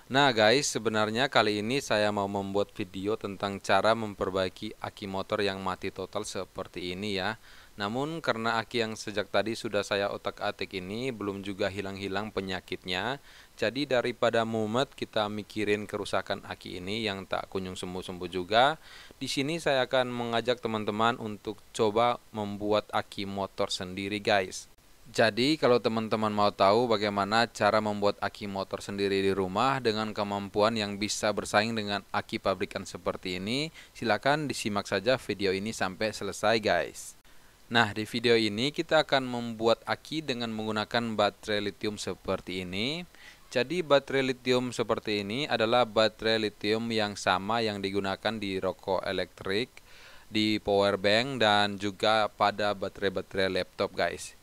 Nah guys, sebenarnya kali ini saya mau membuat video tentang cara memperbaiki aki motor yang mati total seperti ini ya. Namun karena aki yang sejak tadi sudah saya otak-atik ini belum juga hilang-hilang penyakitnya, jadi daripada mumet kita mikirin kerusakan aki ini yang tak kunjung sembuh-sembuh juga, di sini saya akan mengajak teman-teman untuk coba membuat aki motor sendiri guys. Jadi kalau teman-teman mau tahu bagaimana cara membuat aki motor sendiri di rumah dengan kemampuan yang bisa bersaing dengan aki pabrikan seperti ini, silakan disimak saja video ini sampai selesai guys. Nah, di video ini kita akan membuat aki dengan menggunakan baterai lithium seperti ini. Jadi baterai lithium seperti ini adalah baterai lithium yang sama yang digunakan di rokok elektrik, di power bank, dan juga pada baterai-baterai laptop guys.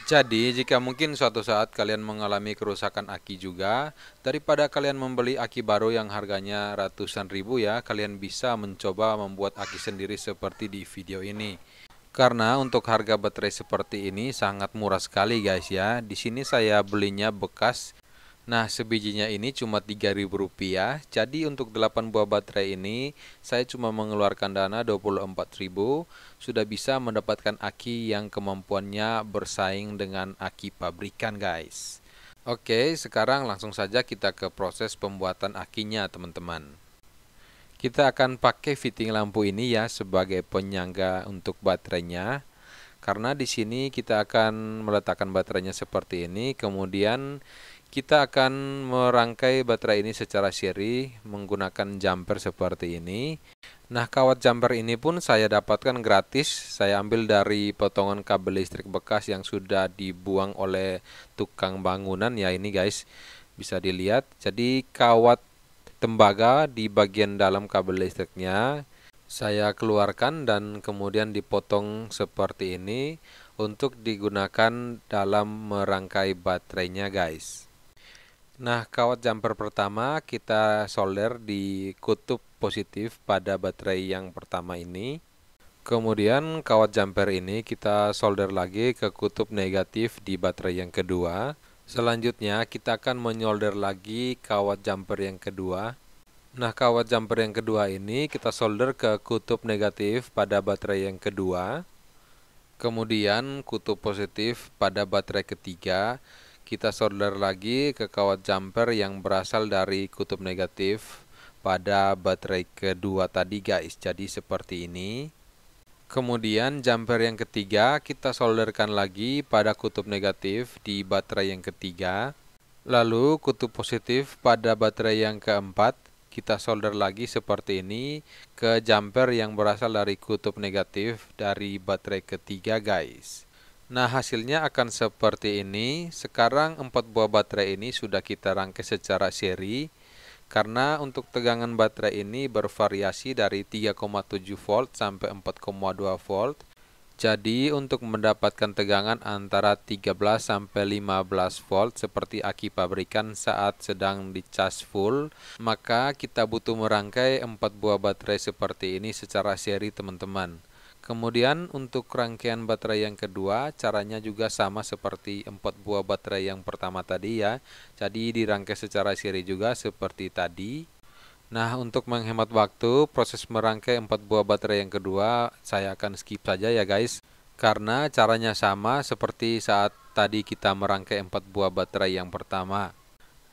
Jadi, jika mungkin suatu saat kalian mengalami kerusakan aki juga, daripada kalian membeli aki baru yang harganya ratusan ribu ya, kalian bisa mencoba membuat aki sendiri seperti di video ini. Karena untuk harga baterai seperti ini sangat murah sekali guys ya. Di sini saya belinya bekas. Nah, sebijinya ini cuma Rp3.000. Jadi untuk 8 buah baterai ini, saya cuma mengeluarkan dana Rp24.000, sudah bisa mendapatkan aki yang kemampuannya bersaing dengan aki pabrikan, guys. Oke, sekarang langsung saja kita ke proses pembuatan akinya, teman-teman. Kita akan pakai fitting lampu ini ya sebagai penyangga untuk baterainya. Karena di sini kita akan meletakkan baterainya seperti ini, kemudian kita akan merangkai baterai ini secara seri menggunakan jumper seperti ini. Nah, kawat jumper ini pun saya dapatkan gratis. Saya ambil dari potongan kabel listrik bekas yang sudah dibuang oleh tukang bangunan ya ini guys. Bisa dilihat. Jadi kawat tembaga di bagian dalam kabel listriknya saya keluarkan dan kemudian dipotong seperti ini untuk digunakan dalam merangkai baterainya guys. Nah, kawat jumper pertama kita solder di kutub positif pada baterai yang pertama ini. Kemudian kawat jumper ini kita solder lagi ke kutub negatif di baterai yang kedua. Selanjutnya kita akan menyolder lagi kawat jumper yang kedua. Nah, kawat jumper yang kedua ini kita solder ke kutub negatif pada baterai yang kedua. Kemudian kutub positif pada baterai ketiga. Kita solder lagi ke kawat jumper yang berasal dari kutub negatif pada baterai kedua tadi guys. Jadi seperti ini. Kemudian jumper yang ketiga kita solderkan lagi pada kutub negatif di baterai yang ketiga. Lalu kutub positif pada baterai yang keempat kita solder lagi seperti ini ke jumper yang berasal dari kutub negatif dari baterai ketiga guys. Nah, hasilnya akan seperti ini. Sekarang 4 buah baterai ini sudah kita rangkai secara seri. Karena untuk tegangan baterai ini bervariasi dari 3,7 volt sampai 4,2 volt. Jadi untuk mendapatkan tegangan antara 13 sampai 15 volt seperti aki pabrikan saat sedang dicas full, maka kita butuh merangkai 4 buah baterai seperti ini secara seri teman-teman. Kemudian untuk rangkaian baterai yang kedua caranya juga sama seperti 4 buah baterai yang pertama tadi ya. Jadi dirangkai secara seri juga seperti tadi. Nah, untuk menghemat waktu, proses merangkai 4 buah baterai yang kedua, saya akan skip saja ya guys. Karena caranya sama seperti saat tadi kita merangkai 4 buah baterai yang pertama.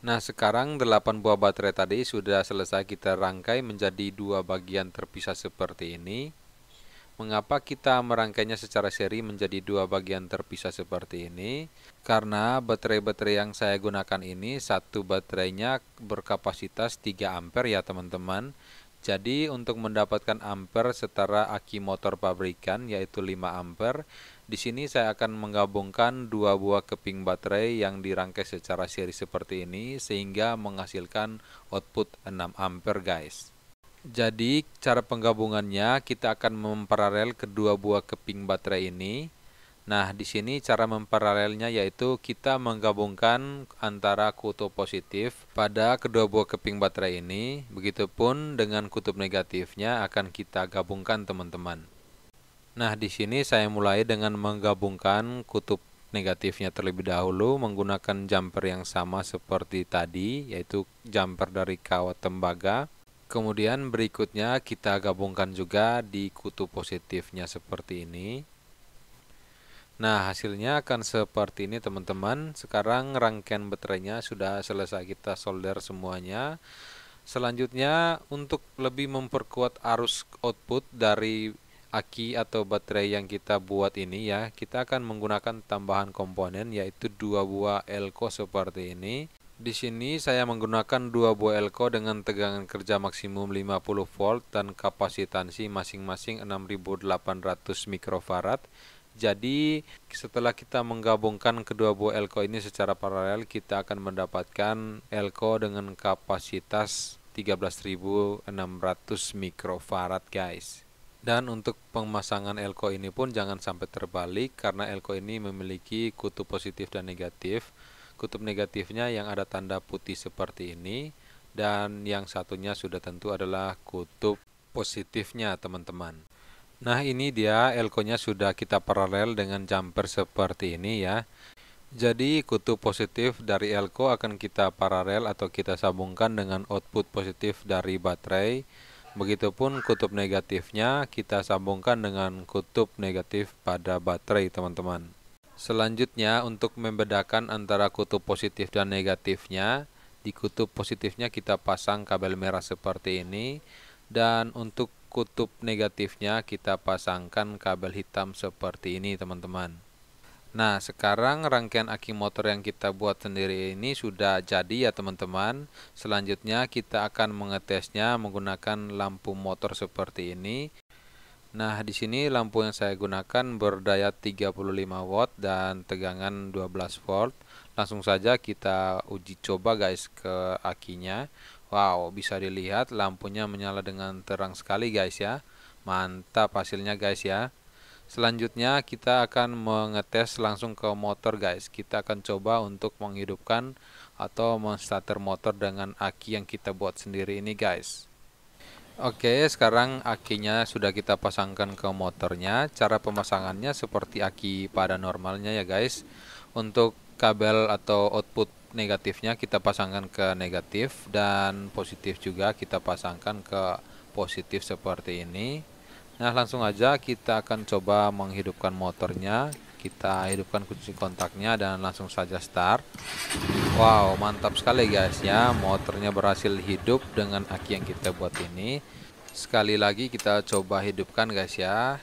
Nah, sekarang 8 buah baterai tadi sudah selesai kita rangkai menjadi dua bagian terpisah seperti ini. Mengapa kita merangkainya secara seri menjadi dua bagian terpisah seperti ini? Karena baterai-baterai yang saya gunakan ini satu baterainya berkapasitas 3 ampere ya teman-teman. Jadi untuk mendapatkan ampere setara aki motor pabrikan yaitu 5 ampere, di sini saya akan menggabungkan dua buah keping baterai yang dirangkai secara seri seperti ini sehingga menghasilkan output 6 ampere guys. Jadi cara penggabungannya kita akan memparalel kedua buah keping baterai ini. Nah, di sini cara memparalelnya yaitu kita menggabungkan antara kutub positif pada kedua buah keping baterai ini. Begitupun dengan kutub negatifnya akan kita gabungkan teman-teman. Nah, di sini saya mulai dengan menggabungkan kutub negatifnya terlebih dahulu menggunakan jumper yang sama seperti tadi, yaitu jumper dari kawat tembaga. Kemudian berikutnya kita gabungkan juga di kutub positifnya seperti ini. Nah, hasilnya akan seperti ini teman-teman. Sekarang rangkaian baterainya sudah selesai kita solder semuanya. Selanjutnya untuk lebih memperkuat arus output dari aki atau baterai yang kita buat ini ya, kita akan menggunakan tambahan komponen yaitu 2 buah elko seperti ini. Di sini saya menggunakan 2 buah elko dengan tegangan kerja maksimum 50 volt dan kapasitansi masing-masing 6800 mikrofarad. Jadi setelah kita menggabungkan kedua buah elko ini secara paralel, kita akan mendapatkan elko dengan kapasitas 13.600 mikrofarad guys. Dan untuk pemasangan elko ini pun jangan sampai terbalik karena elko ini memiliki kutub positif dan negatif. Kutub negatifnya yang ada tanda putih seperti ini, dan yang satunya sudah tentu adalah kutub positifnya teman-teman. Nah, ini dia elko-nya sudah kita paralel dengan jumper seperti ini ya. Jadi kutub positif dari elko akan kita paralel atau kita sambungkan dengan output positif dari baterai. Begitupun kutub negatifnya kita sambungkan dengan kutub negatif pada baterai teman-teman. Selanjutnya untuk membedakan antara kutub positif dan negatifnya, di kutub positifnya kita pasang kabel merah seperti ini. Dan untuk kutub negatifnya kita pasangkan kabel hitam seperti ini teman-teman. Nah, sekarang rangkaian aki motor yang kita buat sendiri ini sudah jadi ya teman-teman. Selanjutnya kita akan mengetesnya menggunakan lampu motor seperti ini. Nah, di sini lampu yang saya gunakan berdaya 35 watt dan tegangan 12 volt. Langsung saja kita uji coba guys ke akinya. Wow, bisa dilihat lampunya menyala dengan terang sekali guys ya. Mantap hasilnya guys ya. Selanjutnya kita akan mengetes langsung ke motor guys. Kita akan coba untuk menghidupkan atau menstarter motor dengan aki yang kita buat sendiri ini guys. Oke, sekarang akinya sudah kita pasangkan ke motornya. Cara pemasangannya seperti aki pada normalnya ya guys. Untuk kabel atau output negatifnya kita pasangkan ke negatif dan positif juga kita pasangkan ke positif seperti ini. Nah, langsung aja kita akan coba menghidupkan motornya. Kita hidupkan kunci kontaknya dan langsung saja start. Wow, mantap sekali guys ya, motornya berhasil hidup dengan aki yang kita buat ini. Sekali lagi kita coba hidupkan guys ya.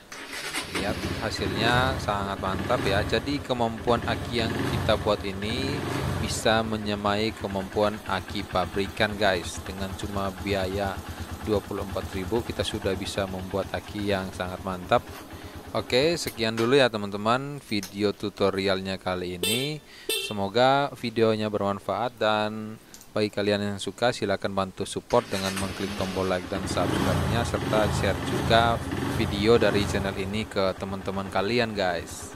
Lihat hasilnya sangat mantap ya. Jadi kemampuan aki yang kita buat ini bisa menyamai kemampuan aki pabrikan guys. Dengan cuma biaya 24.000 kita sudah bisa membuat aki yang sangat mantap. Oke, sekian dulu ya teman-teman video tutorialnya kali ini. Semoga videonya bermanfaat, dan bagi kalian yang suka silahkan bantu support dengan mengklik tombol like dan subscribe-nya serta share juga video dari channel ini ke teman-teman kalian guys.